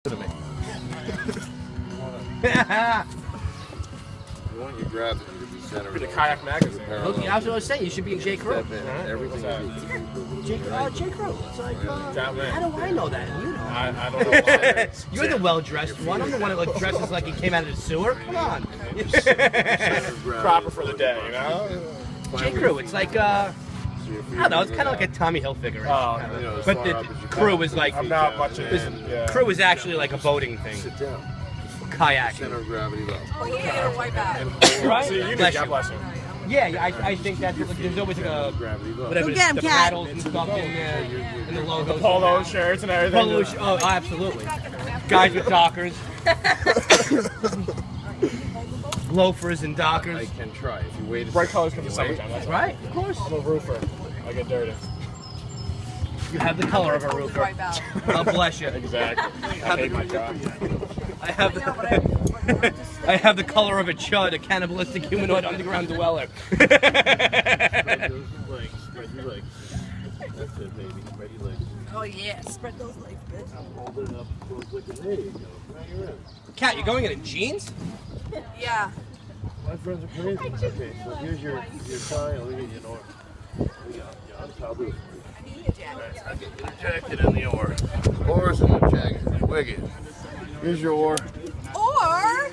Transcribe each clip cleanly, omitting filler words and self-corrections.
to me. You want your grab it to be centered. The Kayak magazine. Look, I was going to say, you should be in J. Crew. Everything J. Crew. It's like, how do I know that? You know. I don't know why. You're the well-dressed one. I'm the one that dresses like he came out of the sewer. Come on. Proper for the day, you know? J. Crew. It's like, I don't know. It's kind of like a Tommy Hilfiger. Oh, but the Crew is like, I'm not much of it. Crew is actually like a boating thing. Sit down. Kayaking. Center of gravity low. Oh, you gotta wipe out. Right? See, you Bless God you. bless you. Yeah, I think that's like, there's always like a, Gravity low. whatever, Go get him, the Cat. paddles and stuff in there, and the logos. Polo shirts and everything. Polo oh, absolutely. Guys with Dockers. Loafers and I Dockers. can try. If you wait a Bright second. colors come to summertime. That's Right, of course. I'm a roofer. I get dirty. You have the color of a Totally roofer. wipe out. God bless you. Exactly. I hate my job. I have the, I have the color of a chud, a cannibalistic humanoid underground dweller. Spread those legs. Spread your legs. That's it, baby. Spread your legs. Oh yeah, spread those legs, bitch. Hold it up. Close looking. There you go. Now you're in. Cat, you going in jeans? Yeah. My friends are crazy. Okay, so here's your tie. I'll leave it in order. I'll do it for you. I'll get you the jacket and the oar. Oars and the jacket. Wicked. Here's your oar. Or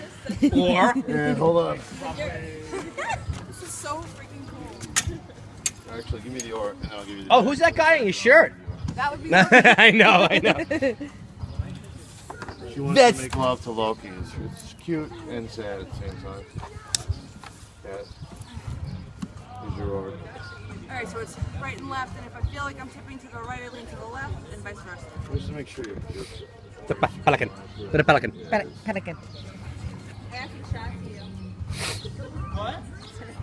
Or? And hold on. this is so freaking cool. Actually, give me the oar, and I'll give you the Oh, who's that guy in your shirt? That would be. I know. She wants That's- to make love to Loki. It's cute and sad at the same time. Yes. Here's your oar. Alright, so it's right and left, and if I feel like I'm tipping to the right, I lean to the left, and vice versa. Just to make sure you're The pelican. The pelican. Pelican. I can shot to you.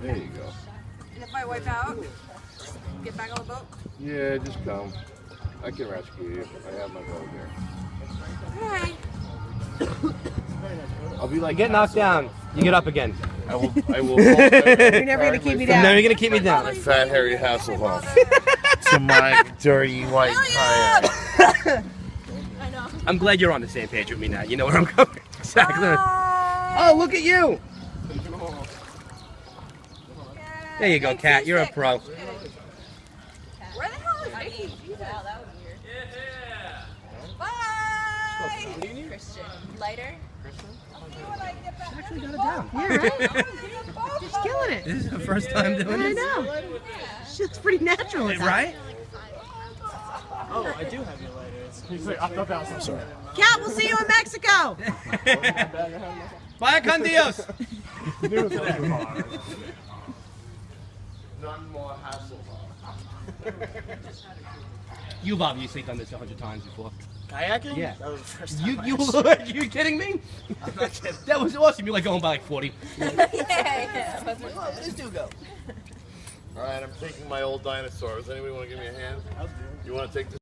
There you go. And if I wipe out, get back on the boat. Yeah, just come. I can rescue you. I have my boat here. Hey. I'll be like Get knocked down. You get up again. I will. You're never gonna keep me down. No, you're gonna keep me down. Fat Harry Hasselhoff to my dirty white kayak. I know. I'm glad you're on the same page with me now. You know where I'm going. Exactly. Bye. Oh, look at you. There you go, Big Cat. You're a fish. pro. Where the hell is Vicky? Wow, that was weird. Yeah. Bye. Christian. Lighter. Actually got it down. Yeah, right? She's killing it. This is the first time doing I this. know. Shit's pretty natural. Right? Oh, I do have your lighters. He's like, I thought that was I'm sorry. Cat, we'll see you in Mexico. Vaya con Dios. None more Hasselhoff. You've obviously done this 100 times before. Kayaking? Yeah. That was the first time. You kidding me? That was awesome. You're like going by like 40. Yeah. Let's do go. All right, I'm taking my old dinosaur. Does anybody want to give me a hand? You want to take this?